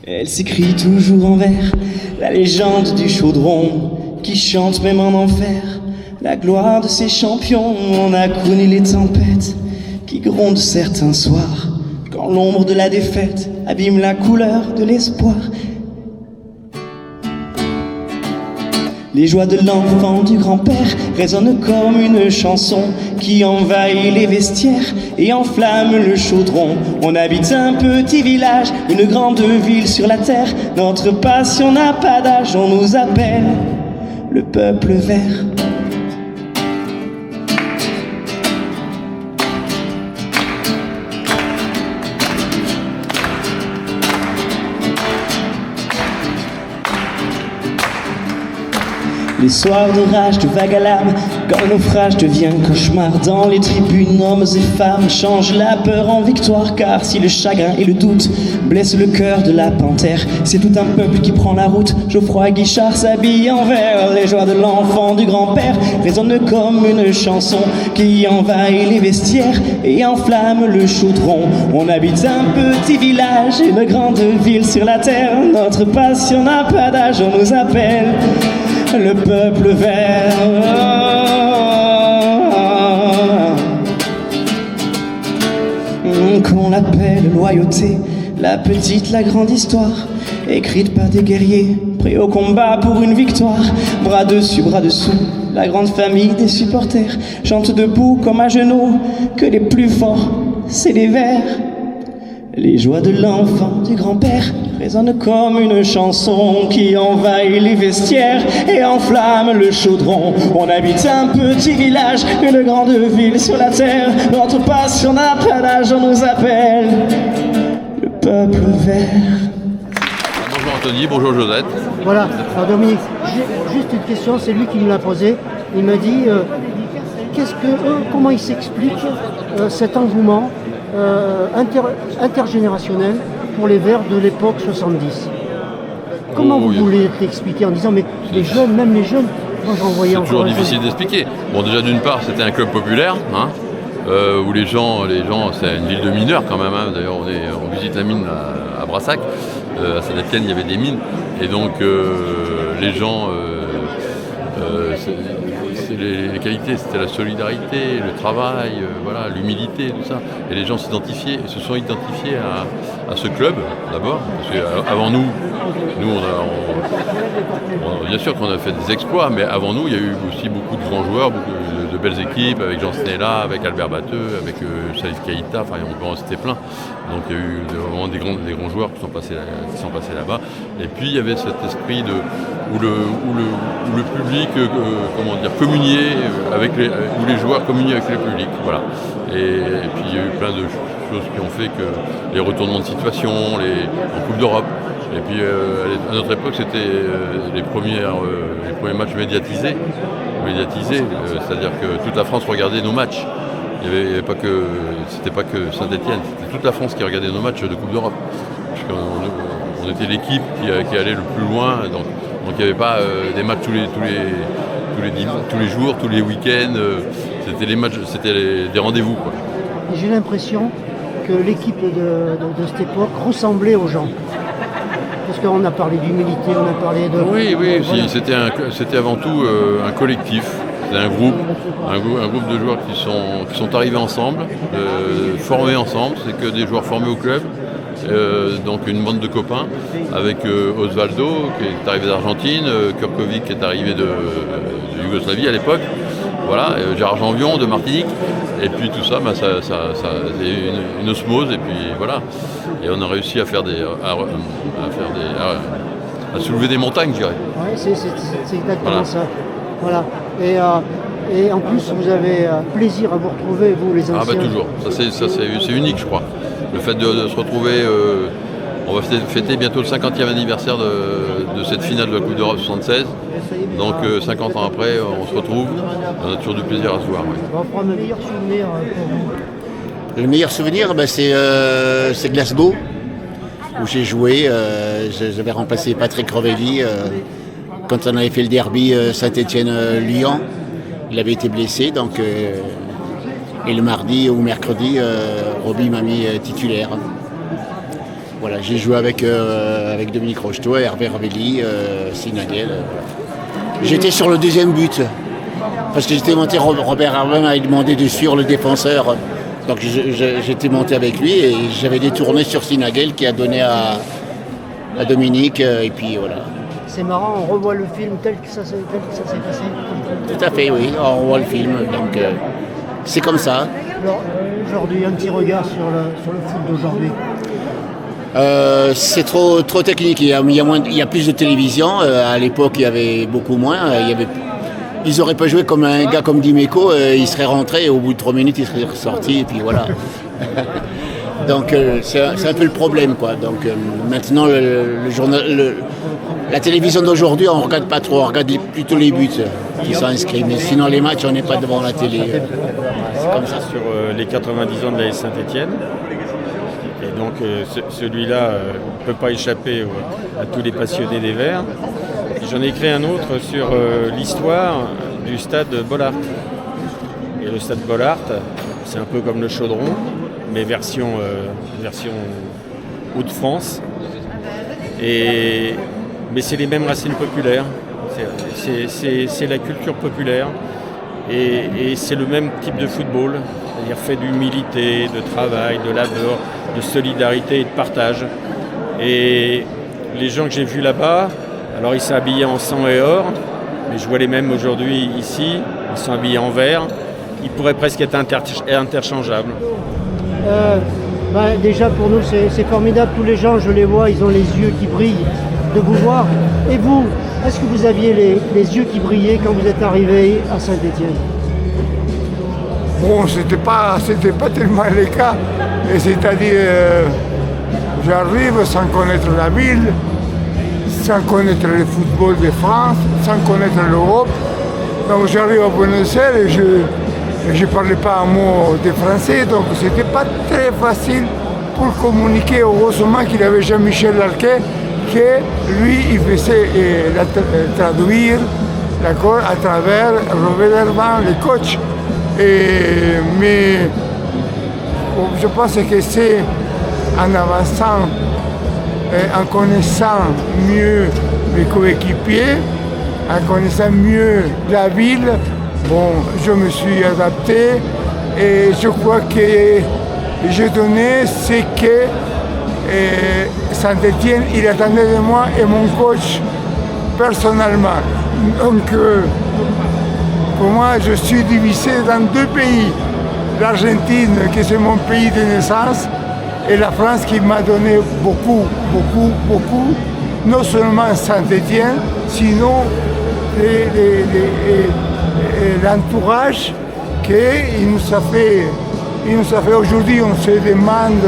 Elle s'écrit toujours en vers, la légende du chaudron, qui chante même en enfer, la gloire de ces champions. On a connu les tempêtes, qui grondent certains soirs, quand l'ombre de la défaite abîme la couleur de l'espoir. Les joies de l'enfant du grand-père résonnent comme une chanson qui envahit les vestiaires et enflamme le chaudron. On habite un petit village, une grande ville sur la terre. Notre passion n'a pas d'âge, on nous appelle le peuple vert. Les soirs de rage, de vague à l'âme, quand le naufrage devient cauchemar. Dans les tribunes, hommes et femmes changent la peur en victoire. Car si le chagrin et le doute blessent le cœur de la panthère, c'est tout un peuple qui prend la route. Geoffroy Guichard s'habille en vert. Les joies de l'enfant du grand-père résonnent comme une chanson qui envahit les vestiaires et enflamme le chaudron. On habite un petit village, une grande ville sur la terre. Notre passion n'a pas d'âge, on nous appelle le peuple vert. Qu'on l'appelle loyauté, la petite, la grande histoire, écrite par des guerriers, prêts au combat pour une victoire. Bras dessus, bras dessous, la grande famille des supporters chante debout comme à genoux, que les plus forts, c'est les vers. Les joies de l'enfant du grand-père résonnent comme une chanson qui envahit les vestiaires et enflamme le chaudron. On habite un petit village, une grande ville sur la terre. Notre passion n'a pas d'âge, on nous appelle le peuple vert. Bonjour Anthony, bonjour Josette. Voilà, alors Dominique, j'ai juste une question, c'est lui qui me l'a posée. Il m'a dit, comment il s'explique cet engouement intergénérationnel pour les Verts de l'époque 70. Comment vous voulez l'expliquer en disant mais les jeunes, même les jeunes, moi j'en voyais encore. C'est toujours difficile d'expliquer. Bon, déjà d'une part c'était un club populaire, où les gens, c'est une ville de mineurs quand même. D'ailleurs on visite la mine à Brassac, à Saint-Étienne il y avait des mines et donc les gens. Les qualités, c'était la solidarité, le travail, voilà, l'humilité, tout ça. Et les gens se sont identifiés à ce club, d'abord. Parce qu'avant nous, bien sûr qu'on a fait des exploits, mais avant nous, il y a eu aussi beaucoup de grands joueurs, beaucoup de belles équipes, avec Jean Snella, avec Albert Batteux, avec Salif Keïta, enfin, on peut en citer plein. Donc il y a eu vraiment des grands joueurs qui sont passés là-bas. Et puis il y avait cet esprit où le public communiait où les joueurs communiaient avec le public. Voilà. Et puis il y a eu plein de choses qui ont fait que les retournements de situation, en Coupe d'Europe. Et puis à notre époque c'était les premiers matchs médiatisés, c'est-à-dire que toute la France regardait nos matchs. C'était pas que Saint-Étienne, c'était toute la France qui regardait nos matchs de Coupe d'Europe. On était l'équipe qui allait le plus loin, donc il n'y avait pas des matchs tous les jours, tous les week-ends. C'était les matchs, c'était des rendez-vous, quoi. Et j'ai l'impression que l'équipe de cette époque ressemblait aux gens. Parce qu'on a parlé d'humilité, on a parlé de... Oui, voilà. C'était avant tout un collectif. C'est un groupe de joueurs qui sont arrivés ensemble, formés ensemble. C'est que des joueurs formés au club. Donc une bande de copains avec Osvaldo qui est arrivé d'Argentine, Kurkovic qui est arrivé de Yougoslavie à l'époque, voilà, Gérard Janvion de Martinique, et puis tout ça, c'est une osmose, et puis voilà, et on a réussi à soulever des montagnes, je dirais. Oui, c'est exactement ça. Voilà. Et en plus, vous avez plaisir à vous retrouver, vous les anciens. Ah bah toujours, ça c'est unique, je crois. Le fait de se retrouver, on va fêter bientôt le 50e anniversaire de cette finale de la Coupe d'Europe 76. Donc 50 ans après, on se retrouve. On a toujours du plaisir à se voir. Oui. On va prendre le meilleur souvenir pour vous. Le meilleur souvenir, c'est Glasgow, où j'ai joué. J'avais remplacé Patrick Rovelli quand on avait fait le derby Saint-Étienne-Lyon. Il avait été blessé, donc... Et le mardi ou mercredi, Roby m'a mis titulaire. Voilà, j'ai joué avec Dominique Rocheteau, Hervé Ravelli, Sinaguel. Voilà. J'étais sur le deuxième but. Parce que j'étais monté, Robert Hervé m'avait demandé de suivre le défenseur. Donc j'étais monté avec lui et j'avais détourné sur Sinaguel qui a donné à Dominique. Et puis voilà. C'est marrant, on revoit le film tel que ça s'est passé. Tout à fait, oui, on revoit le film. Donc c'est comme ça. Alors, aujourd'hui, un petit regard sur le foot d'aujourd'hui. C'est trop technique. Il y a plus de télévision. À l'époque, il y avait beaucoup moins. Ils n'auraient pas joué comme un gars comme Dimeco. Il serait rentré et au bout de 3 minutes, il serait ressorti. Et puis voilà. Donc c'est un peu le problème, quoi. Donc maintenant, la télévision d'aujourd'hui, on ne regarde pas trop. On regarde plutôt les buts qui sont inscrits. Mais sinon, les matchs, on n'est pas devant la télé. C'est comme ça. Sur les 90 ans de l'AS Saint-Étienne. Et donc celui-là ne peut pas échapper à tous les passionnés des Verts. J'en ai créé un autre sur l'histoire du stade Bollaert. Et le stade Bollaert, c'est un peu comme le Chaudron, mais version Hauts-de-France. Mais c'est les mêmes racines populaires. C'est la culture populaire. Et c'est le même type de football. C'est-à-dire fait d'humilité, de travail, de labeur, de solidarité et de partage. Et les gens que j'ai vus là-bas, alors ils sont habillés en sang et or, mais je vois les mêmes aujourd'hui ici, ils sont habillés en vert, ils pourraient presque être interchangeables. Déjà pour nous c'est formidable, tous les gens je les vois, ils ont les yeux qui brillent de vous voir. Et vous, est-ce que vous aviez les yeux qui brillaient quand vous êtes arrivé à Saint-Étienne? Bon, c'était pas tellement le cas, c'est-à-dire j'arrive sans connaître la ville, sans connaître le football de France, sans connaître l'Europe. Donc j'arrive à Buenos Aires et je ne parlais pas un mot de français, donc c'était pas très facile pour communiquer. Heureusement qu'il avait Jean-Michel Larquet, que lui, il faisait traduire, d'accord, à travers Robert Herman, le coach. Mais je pense que c'est en avançant, en connaissant mieux mes coéquipiers, en connaissant mieux la ville, bon, je me suis adapté et je crois que j'ai donné ce que Saint-Étienne il attendait de moi et mon coach personnellement. Donc pour moi, je suis divisé dans 2 pays. L'Argentine, qui c'est mon pays de naissance, et la France qui m'a donné beaucoup, non seulement Saint-Étienne, sinon l'entourage qu'il nous a fait aujourd'hui. On se demande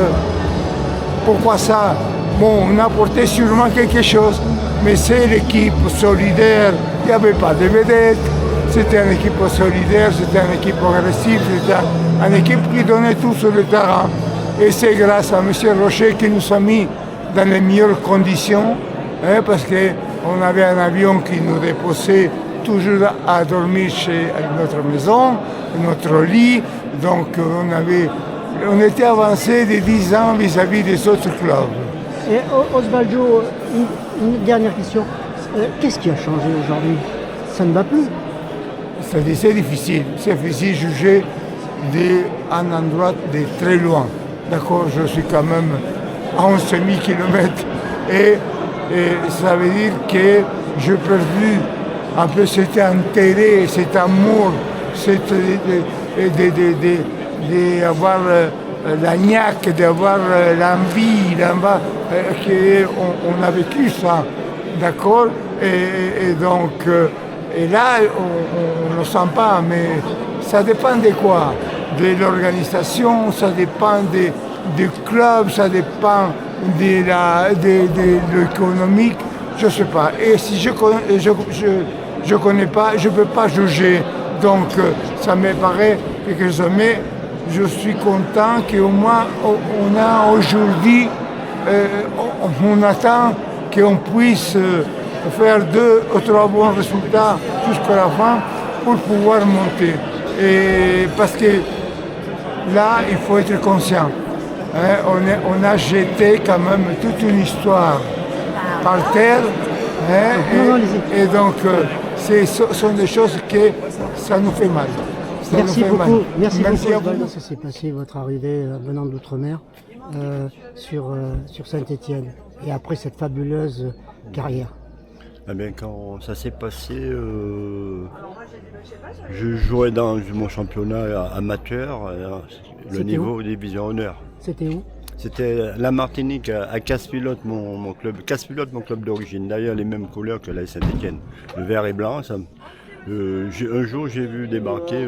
pourquoi ça. Bon, on a apporté sûrement quelque chose, mais c'est l'équipe solidaire. Il n'y avait pas de vedettes. C'était une équipe solidaire, c'était une équipe agressive, c'était une équipe qui donnait tout sur le terrain. Et c'est grâce à M. Rocher qui nous a mis dans les meilleures conditions, parce qu'on avait un avion qui nous déposait toujours à dormir chez notre maison, notre lit. Donc on était avancé de 10 ans vis-à-vis des autres clubs. Et Osvaldo, une dernière question. Qu'est-ce qui a changé aujourd'hui? Ça ne va plus. C'est difficile de juger d'un endroit de très loin. D'accord, je suis quand même à 11 km et ça veut dire que j'ai perdu un peu cet intérêt, cet amour, d'avoir la niaque, d'avoir l'envie, qu'on a vécu ça, d'accord, et donc et là on ne le sent pas, mais ça dépend de quoi? De l'organisation, ça dépend du club, ça dépend de l'économique, je ne sais pas. Et si je connais pas, je ne peux pas juger. Donc ça me paraît quelque chose. Mais je suis content qu'au moins on a aujourd'hui, on attend qu'on puisse faire 2 ou 3 bons résultats jusqu'à la fin pour pouvoir monter. Et parce que là, il faut être conscient. on a jeté quand même toute une histoire par terre. Et donc, ce sont des choses que ça nous fait mal. Merci beaucoup. Merci beaucoup, à vous. Osvaldo. Ça s'est passé, votre arrivée venant d'outre-mer sur Saint-Étienne et après cette fabuleuse carrière. Eh bien, quand ça s'est passé, je jouais dans mon championnat amateur, le niveau division honneur. C'était où? C'était la Martinique, à Casse-Pilote, mon club. Casse-Pilote, mon club d'origine. D'ailleurs, les mêmes couleurs que la Saint-Étienne. Le vert et blanc. Un jour, j'ai vu débarquer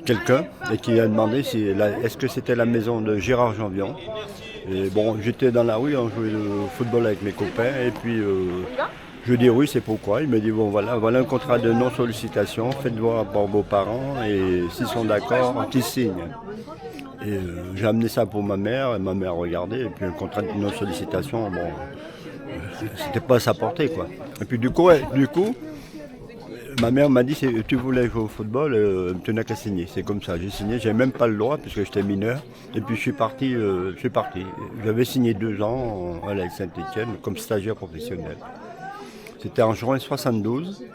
quelqu'un et qui a demandé est-ce que c'était la maison de Gérard Janvion. Et bon, j'étais dans la rue, on jouait au football avec mes copains. Et puis, je dis oui, c'est pourquoi. Il me dit bon, voilà un contrat de non-sollicitation. Faites voir par vos parents et s'ils sont d'accord, qu'ils signent. Et j'ai amené ça pour ma mère, et ma mère regardait, et puis un contrat de non-sollicitation, bon, c'était pas à sa portée, quoi. Et puis du coup, ma mère m'a dit, tu voulais jouer au football, tu n'as qu'à signer. C'est comme ça, j'ai signé, j'avais même pas le droit, puisque j'étais mineur, et puis je suis parti. J'avais signé 2 ans à Saint-Étienne comme stagiaire professionnel. C'était en juin 72.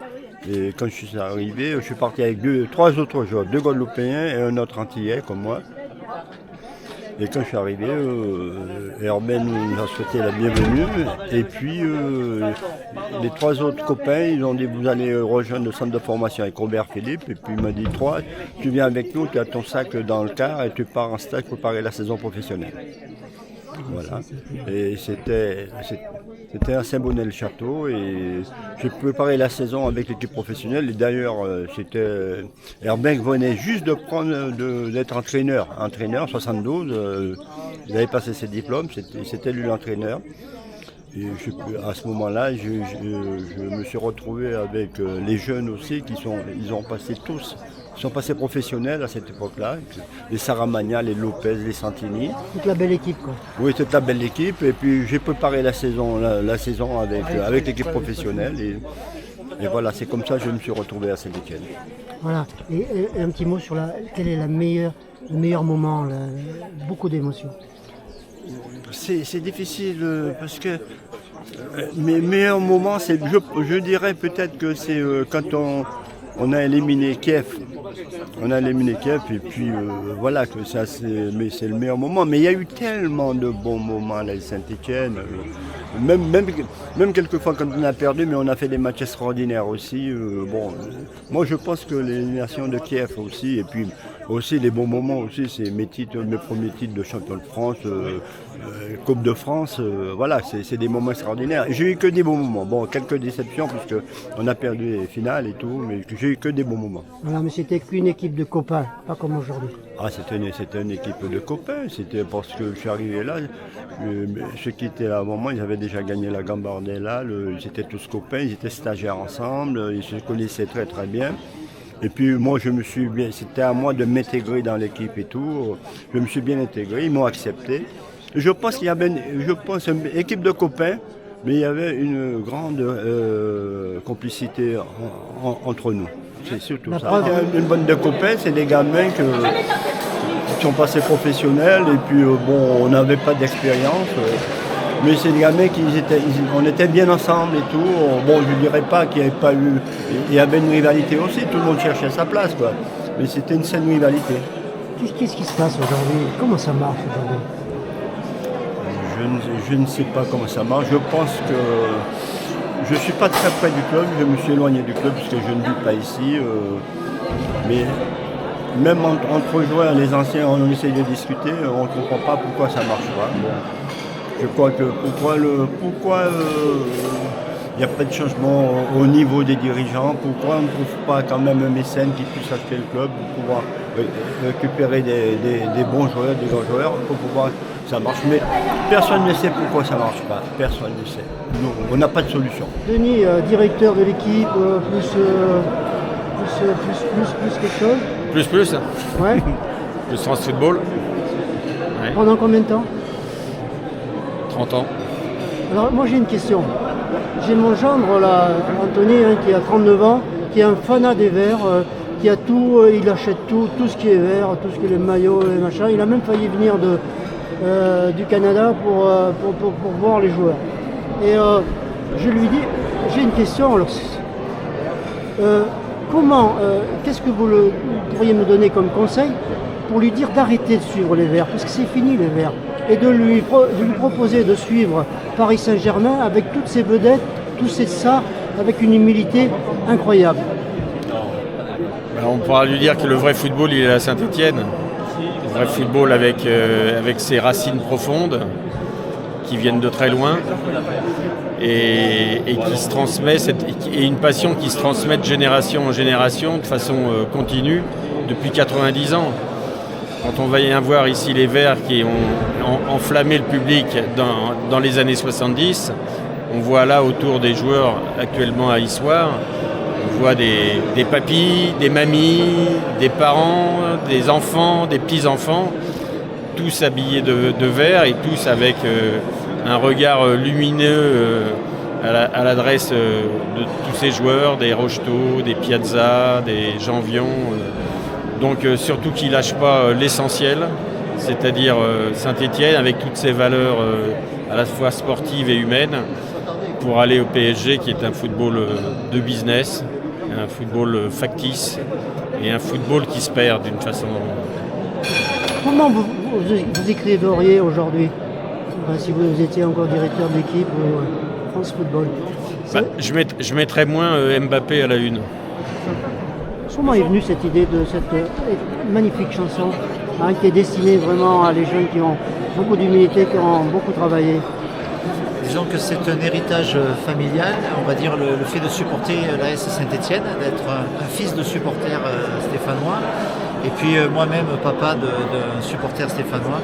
Et quand je suis arrivé, je suis parti avec 3 autres joueurs, 2 Guadeloupéens et un autre Antillais comme moi. Et quand je suis arrivé, Herben nous a souhaité la bienvenue. Et puis les 3 autres copains, ils ont dit vous allez rejoindre le centre de formation avec Robert Philippe. Et puis il m'a dit tu viens avec nous, tu as ton sac dans le car et tu pars en stage pour préparer la saison professionnelle. Voilà. Et c'était à Saint-Bonnet-le-Château et j'ai préparé la saison avec l'équipe professionnelle. Et d'ailleurs, Herben venait juste d'être entraîneur 72. Il avait passé ses diplômes, c'était lui l'entraîneur. Et à ce moment-là, je me suis retrouvé avec les jeunes aussi ils sont passés professionnels à cette époque-là. Les Saramagna, les Lopez, les Santini. Toute la belle équipe, quoi. Oui, toute la belle équipe. Et puis j'ai préparé la saison avec l'équipe professionnelle. Et voilà, c'est comme ça que je me suis retrouvé à Saint-Étienne. Voilà. Et un petit mot sur quel est le meilleur moment, beaucoup d'émotions. C'est difficile parce que mes meilleurs moments, je dirais peut-être que c'est quand on a éliminé Kiev. Et puis voilà, mais c'est le meilleur moment. Mais il y a eu tellement de bons moments à Saint-Étienne. Même quelquefois quand on a perdu, mais on a fait des matchs extraordinaires aussi. Moi je pense que l'élimination de Kiev aussi, et puis aussi les bons moments aussi, c'est mes premiers titres de champion de France, Coupe de France, voilà, c'est des moments extraordinaires. J'ai eu que des bons moments. Bon, quelques déceptions puisque on a perdu les finales et tout, mais j'ai eu que des bons moments. Voilà, mais c'était qu'une équipe de copains, pas comme aujourd'hui. Ah, c'était une équipe de copains. C'était parce que je suis arrivé là. Ceux qui étaient là avant moi, ils avaient déjà gagné la Gambardella. Ils étaient tous copains, ils étaient stagiaires ensemble, ils se connaissaient très très bien. Et puis moi, c'était à moi de m'intégrer dans l'équipe et tout. Je me suis bien intégré, ils m'ont accepté. Je pense qu'il y avait une équipe de copains, mais il y avait une grande complicité entre nous. C'est surtout ça. Une bande de copains, c'est des gamins qui sont passés professionnels et puis on n'avait pas d'expérience. Mais c'est des gamins on était bien ensemble et tout. Bon, je ne dirais pas qu'il n'y avait pas eu. Il y avait une rivalité aussi, tout le monde cherchait sa place, quoi. Mais c'était une saine rivalité. Qu'est-ce qui se passe aujourd'hui? Comment ça marche aujourd'hui? Je ne sais pas comment ça marche. Je pense que je ne suis pas très près du club. Je me suis éloigné du club parce que je ne vis pas ici. Mais même entre joueurs, les anciens, on essaye de discuter. On ne comprend pas pourquoi ça ne marche pas. Je crois que pourquoi il n'y a pas de changement au niveau des dirigeants, pourquoi on ne trouve pas quand même un mécène qui puisse acheter le club pour pouvoir récupérer des bons joueurs, des grands joueurs, pour pouvoir que ça marche. Mais personne ne sait pourquoi ça ne marche pas, personne ne sait. Nous, on n'a pas de solution. Denis, directeur de l'équipe, plus quelque chose? Plus Ouais. Plus France Football. Ouais. Pendant combien de temps? 30 ans. Alors moi j'ai une question. J'ai mon gendre là, Anthony, qui a 39 ans, qui est un fanat des Verts, qui a tout, il achète tout ce qui est vert, tout ce qui est les maillots, les machins. Il a même failli venir du Canada pour voir les joueurs. Et je lui dis, j'ai une question. Alors, qu'est-ce que vous pourriez me donner comme conseil pour lui dire d'arrêter de suivre les Verts, parce que c'est fini les Verts, et de lui proposer de suivre Paris Saint-Germain avec toutes ses vedettes, tous ces stars, avec une humilité incroyable. On pourra lui dire que le vrai football, il est à Saint-Étienne. Le vrai football avec ses racines profondes, qui viennent de très loin, et qui se transmet, et une passion qui se transmet de génération en génération de façon continue depuis 90 ans. Quand on vient voir ici les Verts qui ont enflammé le public dans les années 70, on voit là autour des joueurs actuellement à Issoire, on voit des papis, des mamies, des parents, des enfants, des petits-enfants, tous habillés de vert et tous avec un regard lumineux à l'adresse de tous ces joueurs, des Rocheteau, des Piazza, des Janvion. Donc surtout qu'ils ne lâchent pas l'essentiel, c'est-à-dire Saint-Étienne avec toutes ses valeurs à la fois sportives et humaines, pour aller au PSG qui est un football de business, un football factice et un football qui se perd d'une façon... Comment vous écriveriez aujourd'hui, si vous étiez encore directeur d'équipe ou France Football? Je mettrais moins Mbappé à la une. Comment est venue cette idée de cette magnifique chanson qui est destinée vraiment à les jeunes qui ont beaucoup d'humilité, qui ont beaucoup travaillé? Disons que c'est un héritage familial, on va dire le fait de supporter l'AS Saint-Étienne, d'être un fils de supporter stéphanois, et puis moi-même papa d'un supporter stéphanois.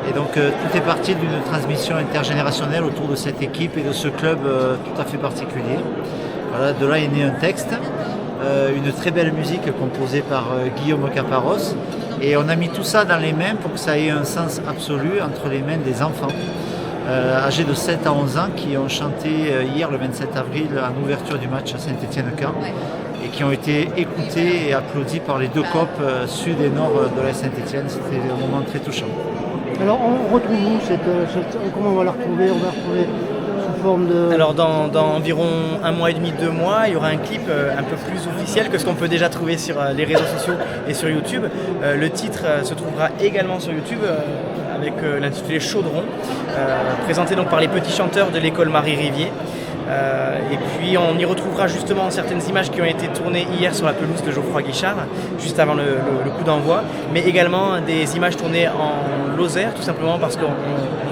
Et donc tout est parti d'une transmission intergénérationnelle autour de cette équipe et de ce club tout à fait particulier. Voilà, de là est né un texte, une très belle musique composée par Guillaume Caparros, et on a mis tout ça dans les mains pour que ça ait un sens absolu entre les mains des enfants. Âgés de 7 à 11 ans qui ont chanté hier le 27 avril en ouverture du match Saint-Étienne-Caen et qui ont été écoutés et applaudis par les deux copes sud et nord de la Saint-Étienne. C'était un moment très touchant. Alors on retrouve où comment on va la retrouver? On va la retrouver sous forme de... Alors dans environ 1 mois et demi, 2 mois, il y aura un clip un peu plus officiel que ce qu'on peut déjà trouver sur les réseaux sociaux et sur YouTube. Le titre se trouvera également sur YouTube avec l'intitulé Chaudron, présenté donc par les petits chanteurs de l'école Marie-Rivier. Et puis on y retrouvera justement certaines images qui ont été tournées hier sur la pelouse de Geoffroy Guichard, juste avant le coup d'envoi, mais également des images tournées en Lozère, tout simplement parce qu'on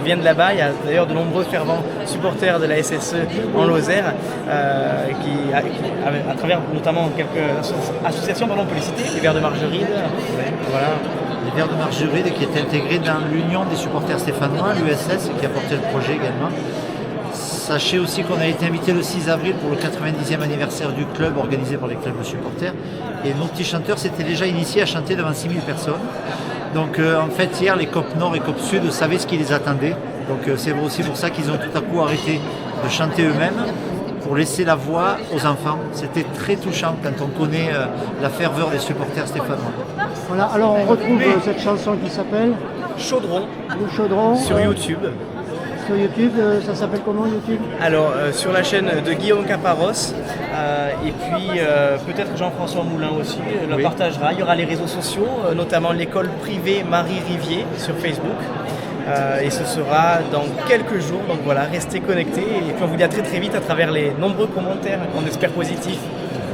vient de là-bas. Il y a d'ailleurs de nombreux fervents supporters de la SSE en Lozère, qui à travers notamment quelques associations, on peut les citer, les Verts de Margeride, voilà. Les Verts de Margeride qui est intégré dans l'Union des supporters stéphanois, l'USS, qui a porté le projet également. Sachez aussi qu'on a été invité le 6 avril pour le 90e anniversaire du club organisé par les clubs de supporters. Et nos petits chanteurs s'étaient déjà initiés à chanter devant 6000 personnes. Donc en fait hier les COP Nord et COP Sud savaient ce qui les attendait. Donc c'est aussi pour ça qu'ils ont tout à coup arrêté de chanter eux-mêmes pour laisser la voix aux enfants. C'était très touchant quand on connaît la ferveur des supporters stéphanois. Voilà, alors on retrouve cette chanson qui s'appelle Chaudron. Le Chaudron. Sur YouTube. Sur YouTube, ça s'appelle comment YouTube? Alors sur la chaîne de Guillaume Caparros et puis peut-être Jean-François Moulin aussi le partagera. Il y aura les réseaux sociaux, notamment l'école privée Marie-Rivier sur Facebook. Et ce sera dans quelques jours, donc voilà, restez connectés et puis on vous dit à très très vite à travers les nombreux commentaires qu'on espère positifs.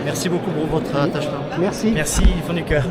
Merci beaucoup pour votre attachement. Merci. Merci du fond du cœur.